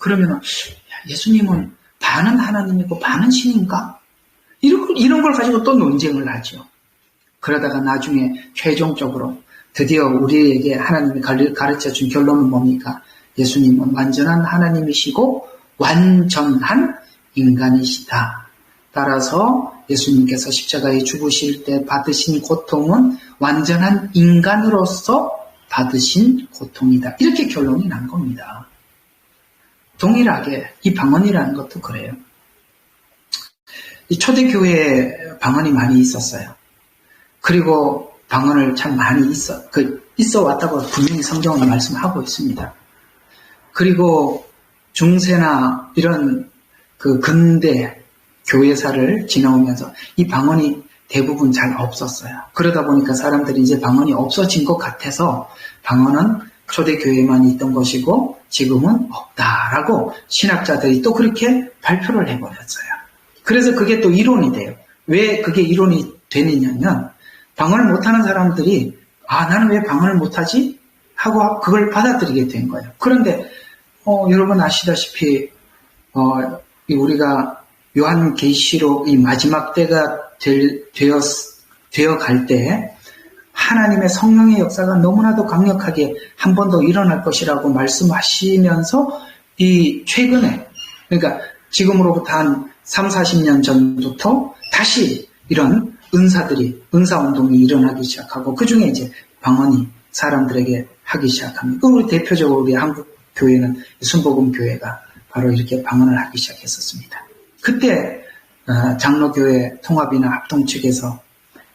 그러면은 예수님은 반은 하나님이고 반은 신인가? 이런 걸 가지고 또 논쟁을 하죠. 그러다가 나중에 최종적으로 드디어 우리에게 하나님이 가르쳐준 결론은 뭡니까? 예수님은 완전한 하나님이시고 완전한 인간이시다. 따라서 예수님께서 십자가에 죽으실 때 받으신 고통은 완전한 인간으로서 받으신 고통이다. 이렇게 결론이 난 겁니다. 동일하게 이 방언이라는 것도 그래요. 이 초대교회에 방언이 많이 있었어요. 그리고 방언을 참 많이 있어 왔다고 분명히 성경은 말씀하고 있습니다. 그리고 중세나 이런 그 근대 교회사를 지나오면서 이 방언이 대부분 잘 없었어요. 그러다 보니까 사람들이 이제 방언이 없어진 것 같아서 방언은 초대교회만 있던 것이고 지금은 없다라고 신학자들이 또 그렇게 발표를 해버렸어요. 그래서 그게 또 이론이 돼요. 왜 그게 이론이 되느냐면 방언을 못하는 사람들이 나는 왜 방언을 못하지? 하고 그걸 받아들이게 된 거예요. 그런데 여러분 아시다시피 우리가 요한계시록 이 마지막 때가 되어 갈 때 하나님의 성령의 역사가 너무나도 강력하게 한 번 더 일어날 것이라고 말씀하시면서 이 최근에 그러니까 지금으로부터 한 3, 40년 전부터 다시 이런 은사운동이 일어나기 시작하고 그 중에 이제 방언이 사람들에게 하기 시작합니다. 우리 대표적으로 우리 한국 교회는 순복음 교회가 바로 이렇게 방언을 하기 시작했었습니다. 그때 장로교회 통합이나 합동 측에서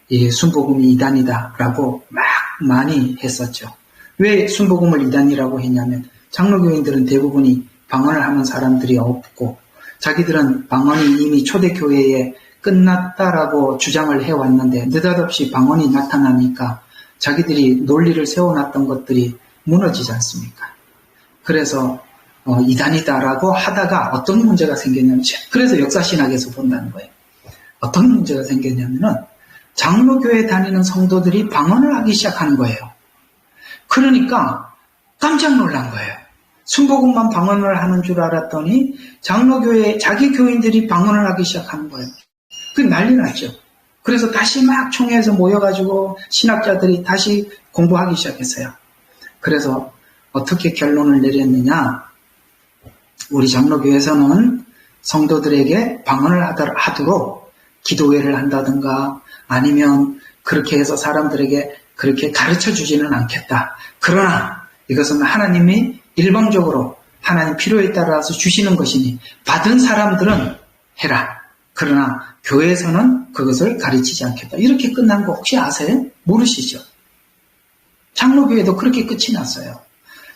이 순복음이 이단이다라고 막 많이 했었죠. 왜 순복음을 이단이라고 했냐면 장로교인들은 대부분이 방언을 하는 사람들이 없고 자기들은 방언이 이미 초대교회에 끝났다라고 주장을 해왔는데 느닷없이 방언이 나타나니까 자기들이 논리를 세워놨던 것들이 무너지지 않습니까? 그래서 이단이다라고 하다가 어떤 문제가 생겼냐면 그래서 역사신학에서 본다는 거예요. 어떤 문제가 생겼냐면은 장로교회 다니는 성도들이 방언을 하기 시작하는 거예요. 그러니까 깜짝 놀란 거예요. 순복음만 방언을 하는 줄 알았더니 장로교회 자기 교인들이 방언을 하기 시작하는 거예요. 그게 난리 났죠. 그래서 다시 막 총회에서 모여가지고 신학자들이 다시 공부하기 시작했어요. 그래서 어떻게 결론을 내렸느냐. 우리 장로교에서는 성도들에게 방언을 하도록 기도회를 한다든가 아니면 그렇게 해서 사람들에게 그렇게 가르쳐 주지는 않겠다. 그러나 이것은 하나님이 일방적으로 하나님 필요에 따라서 주시는 것이니 받은 사람들은 해라. 그러나 교회에서는 그것을 가르치지 않겠다. 이렇게 끝난 거 혹시 아세요? 모르시죠? 장로교회도 그렇게 끝이 났어요.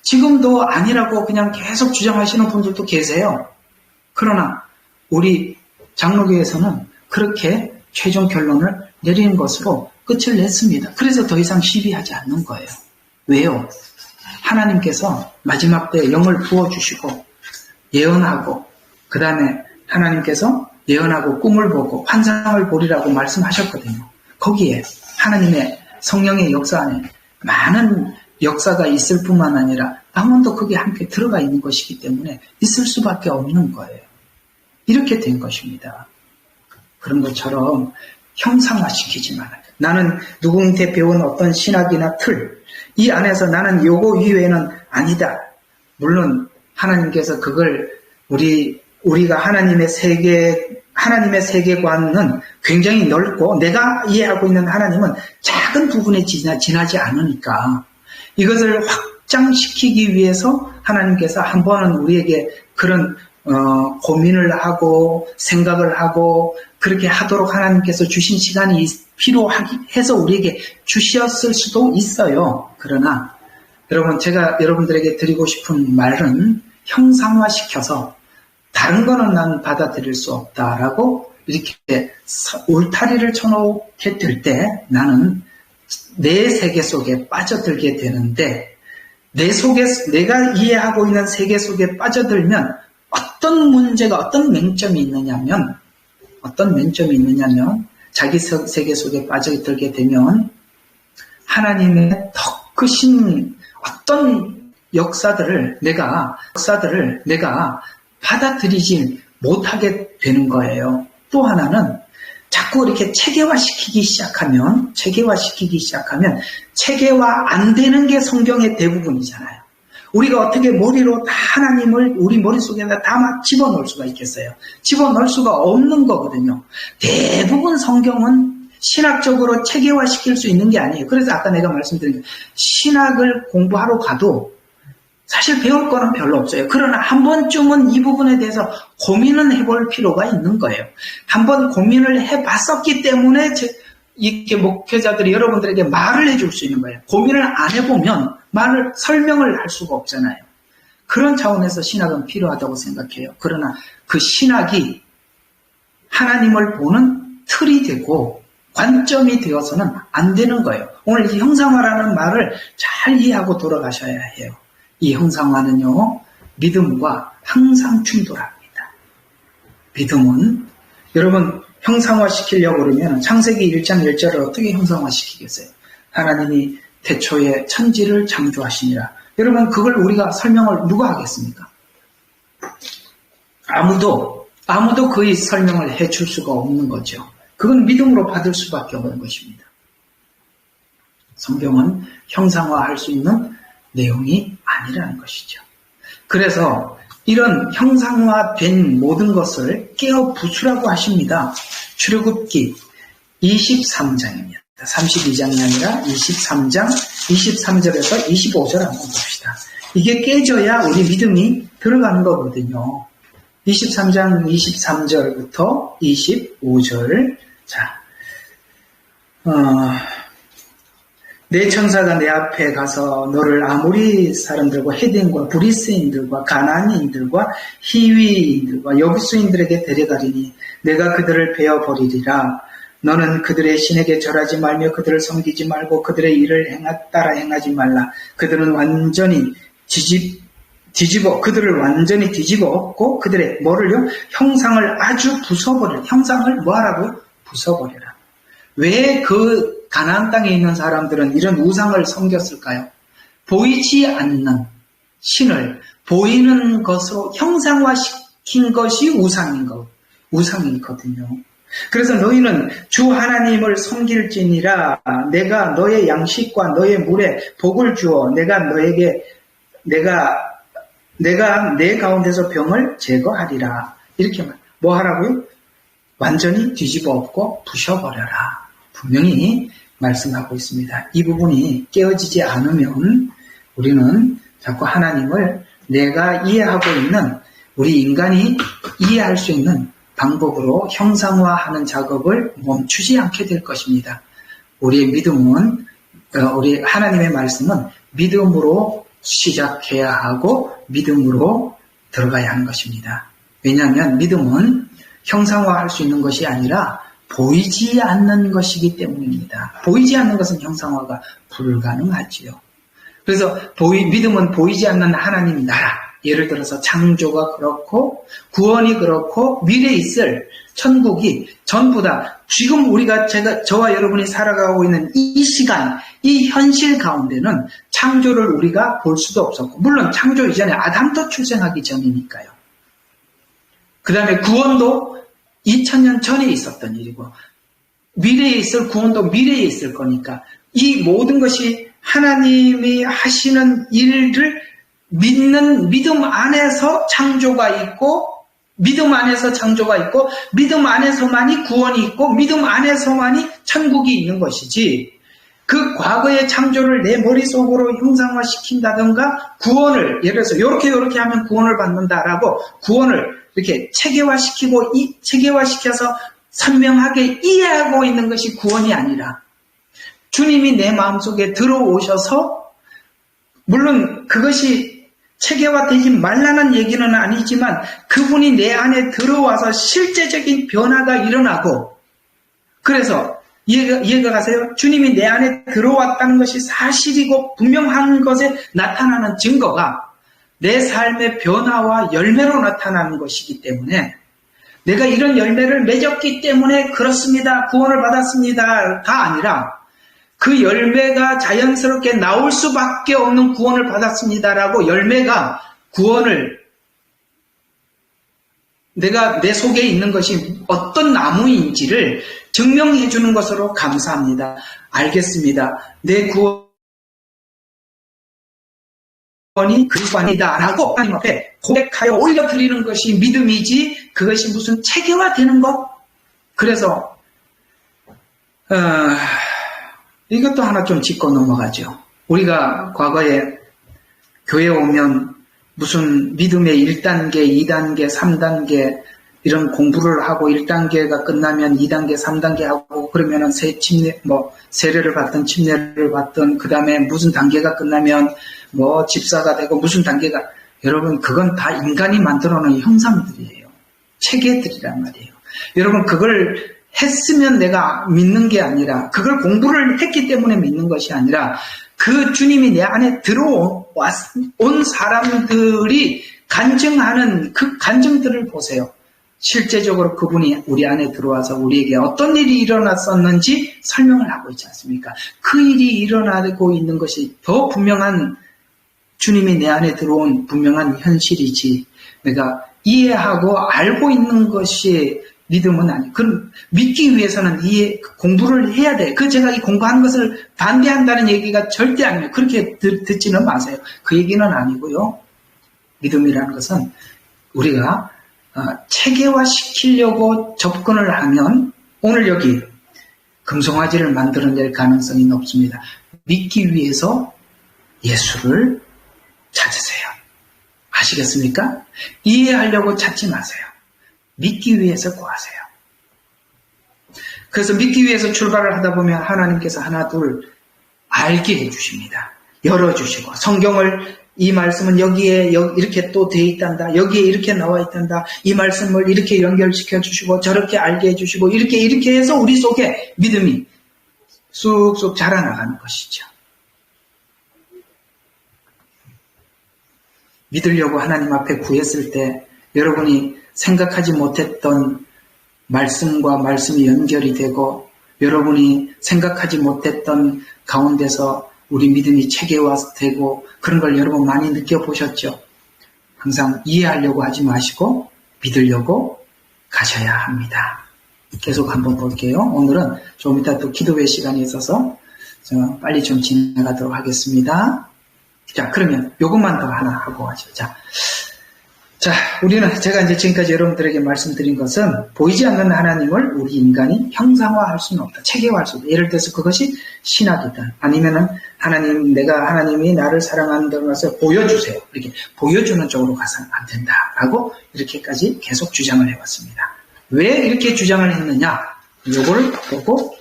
지금도 아니라고 그냥 계속 주장하시는 분들도 계세요. 그러나 우리 장로교회에서는 그렇게 최종 결론을 내리는 것으로 끝을 냈습니다. 그래서 더 이상 시비하지 않는 거예요. 왜요? 하나님께서 마지막 때에 영을 부어주시고 예언하고 그 다음에 하나님께서 예언하고 꿈을 보고 환상을 보리라고 말씀하셨거든요. 거기에 하나님의 성령의 역사 안에 많은 역사가 있을 뿐만 아니라 방언도 그게 함께 들어가 있는 것이기 때문에 있을 수밖에 없는 거예요. 이렇게 된 것입니다. 그런 것처럼 형상화시키지 말아요. 나는 누구한테 배운 어떤 신학이나 틀, 이 안에서 나는 요거 이외에는 아니다. 물론 하나님께서 그걸 우리가 하나님의 세계관은 굉장히 넓고 내가 이해하고 있는 하나님은 작은 부분에 지나지 않으니까 이것을 확장시키기 위해서 하나님께서 한 번은 우리에게 그런 고민을 하고 생각을 하고 그렇게 하도록 하나님께서 주신 시간이 필요해서 우리에게 주셨을 수도 있어요. 그러나 여러분 제가 여러분들에게 드리고 싶은 말은 형상화시켜서 다른 거는 난 받아들일 수 없다라고 이렇게 울타리를 쳐놓게 될 때 나는 내 세계 속에 빠져들게 되는데 내가 이해하고 있는 세계 속에 빠져들면 어떤 문제가 어떤 맹점이 있느냐면 자기 세계 속에 빠져들게 되면 하나님의 더 크신 어떤 역사들을 내가 받아들이지 못하게 되는 거예요. 또 하나는 자꾸 이렇게 체계화시키기 시작하면 체계화 안 되는 게 성경의 대부분이잖아요. 우리가 어떻게 머리로 다 하나님을 우리 머릿속에다 다 막 집어넣을 수가 있겠어요? 집어넣을 수가 없는 거거든요. 대부분 성경은 신학적으로 체계화시킬 수 있는 게 아니에요. 그래서 아까 내가 말씀드린 신학을 공부하러 가도 사실 배울 거는 별로 없어요. 그러나 한 번쯤은 이 부분에 대해서 고민은 해볼 필요가 있는 거예요. 한번 고민을 해봤었기 때문에 이렇게 목회자들이 여러분들에게 말을 해줄 수 있는 거예요. 고민을 안 해보면 설명을 할 수가 없잖아요. 그런 차원에서 신학은 필요하다고 생각해요. 그러나 그 신학이 하나님을 보는 틀이 되고 관점이 되어서는 안 되는 거예요. 오늘 이 형상화라는 말을 잘 이해하고 돌아가셔야 해요. 이 형상화는요, 믿음과 항상 충돌합니다. 믿음은, 여러분, 형상화시키려고 그러면 창세기 1장 1절을 어떻게 형상화시키겠어요? 하나님이 태초에 천지를 창조하시니라. 여러분, 그걸 우리가 설명을 누가 하겠습니까? 아무도 그의 설명을 해줄 수가 없는 거죠. 그건 믿음으로 받을 수밖에 없는 것입니다. 성경은 형상화할 수 있는 내용이 아니라는 것이죠. 그래서 이런 형상화된 모든 것을 깨어 부수라고 하십니다. 출애굽기 23장입니다. 32장이 아니라 23장 23절에서 25절 한번 봅시다. 이게 깨져야 우리 믿음이 들어가는 거거든요. 23장 23절부터 25절. 자, 내 천사가 내 앞에 가서 너를 아모리 사람들과 헤덴과 브리스인들과 가나안인들과 히위인들과 여부수인들에게 데려가리니 내가 그들을 베어버리리라. 너는 그들의 신에게 절하지 말며 그들을 섬기지 말고 그들의 일을 따라 행하지 말라. 그들을 완전히 뒤집어 엎고 그들의 뭐를요? 형상을 아주 부숴버려. 형상을 뭐하라고? 부숴버려라. 왜 그 가나안 땅에 있는 사람들은 이런 우상을 섬겼을까요? 보이지 않는 신을 보이는 것으로 형상화시킨 것이 우상이거든요. 그래서 너희는 주 하나님을 섬길지니라. 내가 너의 양식과 너의 물에 복을 주어 내가 내 가운데서 병을 제거하리라. 이렇게 뭐 하라고요? 완전히 뒤집어 엎고 부셔버려라. 분명히 말씀하고 있습니다. 이 부분이 깨어지지 않으면 우리는 자꾸 하나님을 내가 이해하고 있는, 우리 인간이 이해할 수 있는 방법으로 형상화하는 작업을 멈추지 않게 될 것입니다. 우리의 믿음은, 우리 하나님의 말씀은 믿음으로 시작해야 하고 믿음으로 들어가야 하는 것입니다. 왜냐하면 믿음은 형상화할 수 있는 것이 아니라 보이지 않는 것이기 때문입니다. 보이지 않는 것은 형상화가 불가능하지요. 그래서 믿음은 보이지 않는 하나님 나라, 예를 들어서 창조가 그렇고 구원이 그렇고 미래에 있을 천국이 전부 다 지금 저와 여러분이 살아가고 있는 이 시간, 이 현실 가운데는 창조를 우리가 볼 수도 없었고, 물론 창조 이전에 아담도 출생하기 전이니까요. 그 다음에 구원도 2000년 전에 있었던 일이고, 미래에 있을 구원도 미래에 있을 거니까, 이 모든 것이 하나님이 하시는 일을 믿는 믿음 안에서 창조가 있고, 믿음 안에서 창조가 있고, 믿음 안에서만이 구원이 있고, 믿음 안에서만이 천국이 있는 것이지, 그 과거의 창조를 내 머릿속으로 형상화시킨다든가, 구원을, 예를 들어서 요렇게 하면 구원을 받는다라고 구원을 이렇게 체계화시켜서 선명하게 이해하고 있는 것이 구원이 아니라, 주님이 내 마음속에 들어오셔서, 물론 그것이 체계화되지 말라는 얘기는 아니지만 그분이 내 안에 들어와서 실제적인 변화가 일어나고, 그래서 이해가 가세요? 주님이 내 안에 들어왔다는 것이 사실이고 분명한 것에 나타나는 증거가 내 삶의 변화와 열매로 나타나는 것이기 때문에, 내가 이런 열매를 맺었기 때문에 그렇습니다, 구원을 받았습니다 가 아니라, 그 열매가 자연스럽게 나올 수밖에 없는 구원을 받았습니다라고, 열매가 구원을, 내가 내 속에 있는 것이 어떤 나무인지를 증명해 주는 것으로 감사합니다. 알겠습니다. 내 구원이 그리스도입니다 라고 하나님 앞에 고백하여 올려드리는 것이 믿음이지, 그것이 무슨 체계화되는 것. 그래서 이것도 하나 좀 짚고 넘어가죠. 우리가 과거에 교회에 오면 무슨 믿음의 1단계, 2단계, 3단계 이런 공부를 하고, 1단계가 끝나면 2단계, 3단계 하고, 그러면은 세례를 받든 침례를 받든, 그 다음에 무슨 단계가 끝나면 집사가 되고, 무슨 단계가, 여러분 그건 다 인간이 만들어 놓은 형상들이에요. 체계들이란 말이에요. 여러분 그걸 했으면 내가 믿는 게 아니라, 그걸 공부를 했기 때문에 믿는 것이 아니라, 그 주님이 내 안에 들어온 사람들이 간증하는 그 간증들을 보세요. 실제적으로 그분이 우리 안에 들어와서 우리에게 어떤 일이 일어났었는지 설명을 하고 있지 않습니까? 그 일이 일어나고 있는 것이 더 분명한, 주님이 내 안에 들어온 분명한 현실이지, 내가 이해하고 알고 있는 것이 믿음은 아니에요. 그럼 믿기 위해서는 공부를 해야 돼. 제가 이 공부하는 것을 반대한다는 얘기가 절대 아니에요. 그렇게 듣지는 마세요. 그 얘기는 아니고요. 믿음이라는 것은 우리가 체계화시키려고 접근을 하면 오늘 여기 금송아지를 만들어낼 가능성이 높습니다. 믿기 위해서 예수를 찾으세요. 아시겠습니까? 이해하려고 찾지 마세요. 믿기 위해서 구하세요. 그래서 믿기 위해서 출발을 하다 보면 하나님께서 하나 둘 알게 해주십니다. 열어주시고, 성경을, 이 말씀은 여기에 이렇게 또 되어 있단다, 여기에 이렇게 나와 있단다, 이 말씀을 이렇게 연결시켜 주시고 저렇게 알게 해주시고, 이렇게 해서 우리 속에 믿음이 쑥쑥 자라나가는 것이죠. 믿으려고 하나님 앞에 구했을 때 여러분이 생각하지 못했던 말씀과 말씀이 연결이 되고, 여러분이 생각하지 못했던 가운데서 우리 믿음이 체계화되고 그런 걸 여러분 많이 느껴보셨죠? 항상 이해하려고 하지 마시고 믿으려고 가셔야 합니다. 계속 한번 볼게요. 오늘은 좀 이따 또 기도회 시간이 있어서 빨리 좀 지나가도록 하겠습니다. 자, 그러면 요것만 더 하나 하고 하죠. 자, 우리는 제가 이제 지금까지 여러분들에게 말씀드린 것은 보이지 않는 하나님을 우리 인간이 형상화할 수는 없다. 체계화할 수 없다. 예를 들어서 그것이 신학이다. 아니면은 내가 하나님이 나를 사랑한다는 것을 보여주세요. 이렇게 보여주는 쪽으로 가서는 안 된다라고 이렇게까지 계속 주장을 해왔습니다. 왜 이렇게 주장을 했느냐? 요걸 보고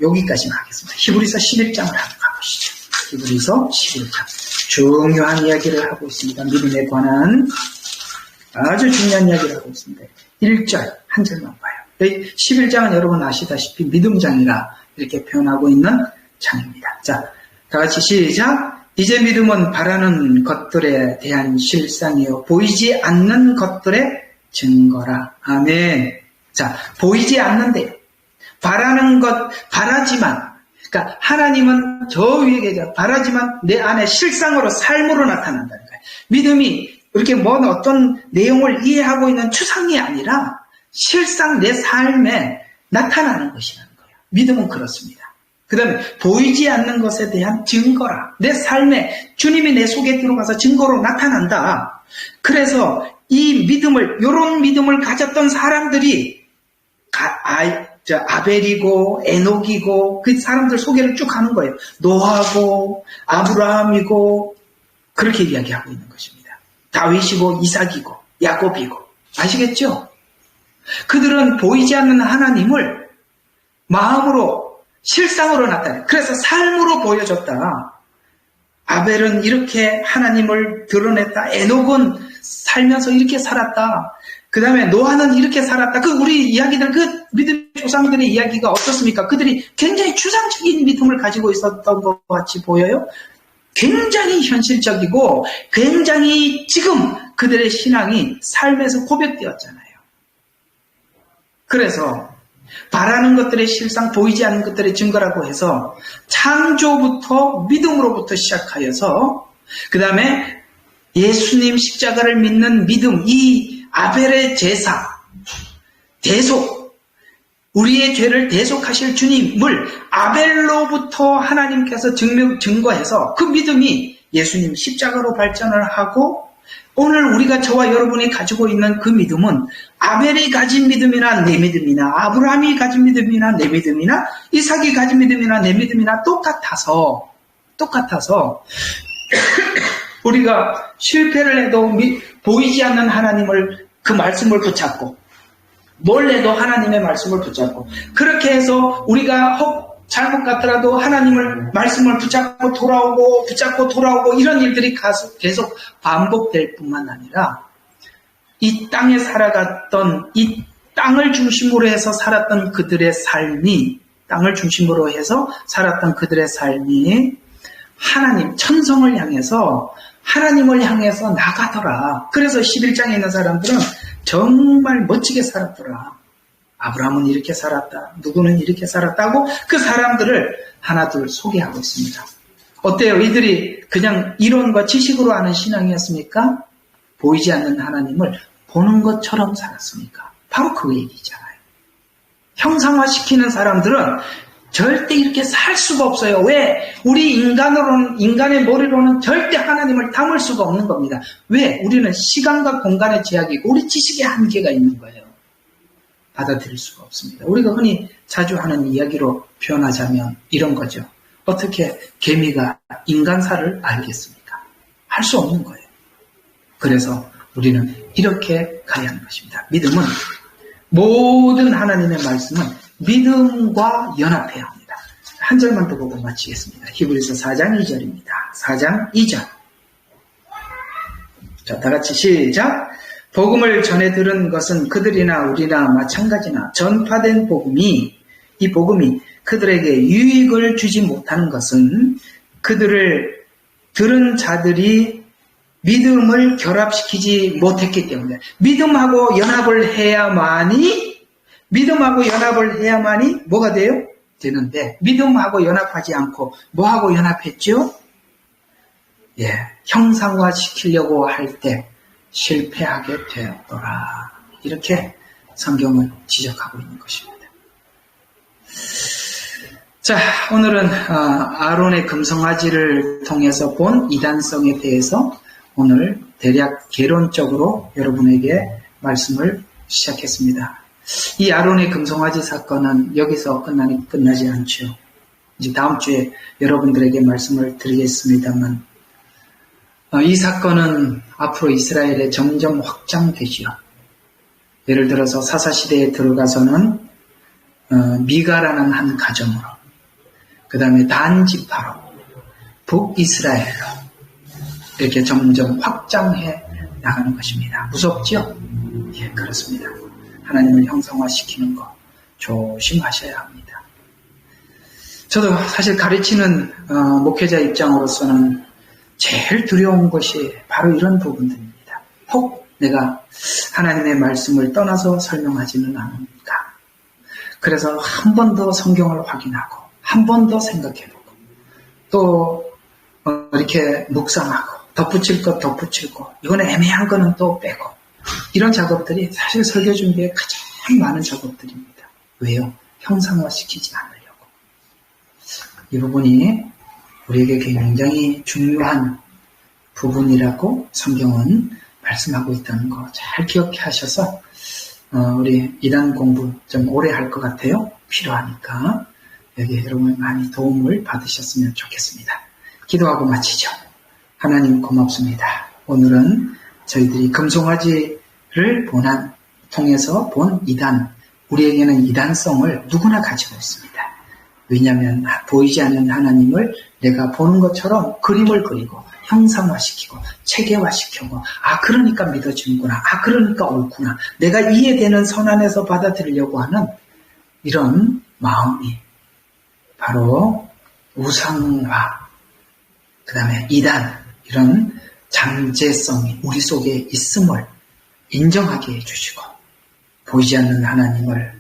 여기까지만 하겠습니다. 히브리서 11장을 한번 가보시죠. 히브리서 11장. 중요한 이야기를 하고 있습니다. 믿음에 관한 아주 중요한 이야기를 하고 있습니다. 1절, 한 절만 봐요. 11장은 여러분 아시다시피 믿음장이라 이렇게 표현하고 있는 장입니다. 자, 다 같이 시작. 이제 믿음은 바라는 것들에 대한 실상이요 보이지 않는 것들의 증거라. 아멘. 자, 보이지 않는데요. 바라는 것, 바라지만, 그러니까 하나님은 저 위에 계셔. 바라지만 내 안에 실상으로 삶으로 나타난다는 거예요. 믿음이 이렇게 어떤 내용을 이해하고 있는 추상이 아니라 실상 내 삶에 나타나는 것이라는 거예요. 믿음은 그렇습니다. 그 다음에 보이지 않는 것에 대한 증거라. 내 삶에 주님이 내 속에 들어가서 증거로 나타난다. 그래서 이 믿음을, 이런 믿음을 가졌던 사람들이 아벨이고 에녹이고 그 사람들 소개를 쭉 하는 거예요. 노아고 아브라함이고 그렇게 이야기하고 있는 것입니다. 다윗이고 이삭이고 야곱이고 아시겠죠? 그들은 보이지 않는 하나님을 마음으로 실상으로 나타내. 그래서 삶으로 보여줬다. 아벨은 이렇게 하나님을 드러냈다. 에녹은 살면서 이렇게 살았다. 그 다음에 노아는 이렇게 살았다. 우리 이야기들, 믿음의 조상들의 이야기가 어떻습니까? 그들이 굉장히 추상적인 믿음을 가지고 있었던 것 같이 보여요. 굉장히 현실적이고 굉장히 지금 그들의 신앙이 삶에서 고백되었잖아요. 그래서 바라는 것들의 실상, 보이지 않는 것들의 증거라고 해서 창조부터 믿음으로부터 시작하여서 그 다음에 예수님 십자가를 믿는 믿음, 이 아벨의 제사, 대속, 우리의 죄를 대속하실 주님을 아벨로부터 하나님께서 증거해서 그 믿음이 예수님 십자가로 발전을 하고 오늘 우리가 저와 여러분이 가지고 있는 그 믿음은 아벨이 가진 믿음이나 내 믿음이나 아브라함이 가진 믿음이나 내 믿음이나 이삭이 가진 믿음이나 내 믿음이나 똑같아서 우리가 실패를 해도 보이지 않는 하나님을 그 말씀을 붙잡고 몰래도 하나님의 말씀을 붙잡고 그렇게 해서 우리가 잘못 같더라도 하나님을 말씀을 붙잡고 돌아오고 이런 일들이 계속 반복될 뿐만 아니라 이 땅에 살아갔던 이 땅을 중심으로 해서 살았던 그들의 삶이 하나님 천성을 향해서 하나님을 향해서 나가더라. 그래서 11장에 있는 사람들은 정말 멋지게 살았더라. 아브라함은 이렇게 살았다. 누구는 이렇게 살았다고 그 사람들을 하나둘 소개하고 있습니다. 어때요? 이들이 그냥 이론과 지식으로 아는 신앙이었습니까? 보이지 않는 하나님을 보는 것처럼 살았습니까? 바로 그 얘기잖아요. 형상화시키는 사람들은 절대 이렇게 살 수가 없어요. 왜? 우리 인간의 머리로는 절대 하나님을 담을 수가 없는 겁니다. 왜? 우리는 시간과 공간의 제약이고 우리 지식의 한계가 있는 거예요. 받아들일 수가 없습니다. 우리가 흔히 자주 하는 이야기로 표현하자면 이런 거죠. 어떻게 개미가 인간사를 알겠습니까? 할 수 없는 거예요. 그래서 우리는 이렇게 가야 하는 것입니다. 믿음은 모든 하나님의 말씀은 믿음과 연합해야 합니다. 한 절만 더 보고 마치겠습니다. 히브리서 4장 2절입니다. 4장 2절. 자, 다 같이 시작. 복음을 전해 들은 것은 그들이나 우리나 마찬가지나 전파된 이 복음이 그들에게 유익을 주지 못하는 것은 그들을 들은 자들이 믿음을 결합시키지 못했기 때문에 믿음하고 연합을 해야만이 뭐가 돼요? 되는데 믿음하고 연합하지 않고 뭐하고 연합했죠? 형상화시키려고 할 때 실패하게 되었더라. 이렇게 성경은 지적하고 있는 것입니다. 자, 오늘은 아론의 금송아지를 통해서 본 이단성에 대해서 오늘 대략 개론적으로 여러분에게 말씀을 시작했습니다. 이 아론의 금송아지 사건은 여기서 끝나지 않죠. 이제 다음 주에 여러분들에게 말씀을 드리겠습니다만 이 사건은 앞으로 이스라엘에 점점 확장되지요. 예를 들어서 사사시대에 들어가서는 미가라는 한 가정으로, 그 다음에 단지파로, 북이스라엘로 이렇게 점점 확장해 나가는 것입니다. 무섭죠? 예, 그렇습니다. 하나님을 형상화시키는 거 조심하셔야 합니다. 저도 사실 가르치는 목회자 입장으로서는 제일 두려운 것이 바로 이런 부분들입니다. 혹 내가 하나님의 말씀을 떠나서 설명하지는 않을까. 그래서 한 번 더 성경을 확인하고 한 번 더 생각해보고 또 이렇게 묵상하고 덧붙일 것 덧붙이고 이거는 애매한 거는 또 빼고 이런 작업들이 사실 설교 준비에 가장 많은 작업들입니다. 왜요? 형상화시키지 않으려고. 이 부분이 우리에게 굉장히 중요한 부분이라고 성경은 말씀하고 있다는 거 잘 기억해 하셔서 우리 이단 공부 좀 오래 할 것 같아요. 필요하니까 여기 여러분 많이 도움을 받으셨으면 좋겠습니다. 기도하고 마치죠. 하나님 고맙습니다. 오늘은 저희들이 금송아지를 통해서 본 이단, 우리에게는 이단성을 누구나 가지고 있습니다. 왜냐하면 보이지 않는 하나님을 내가 보는 것처럼 그림을 그리고 형상화시키고 체계화시키고 그러니까 믿어지는구나. 그러니까 옳구나. 내가 이해되는 선 안에서 받아들이려고 하는 이런 마음이 바로 우상화, 그 다음에 이단, 이런 잠재성이 우리 속에 있음을 인정하게 해주시고 보이지 않는 하나님을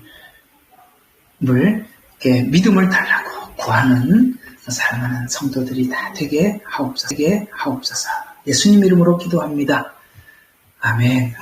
믿음을 달라고 구하는 사랑하는 성도들이 다 되게 하옵소서. 예수님 이름으로 기도합니다. 아멘.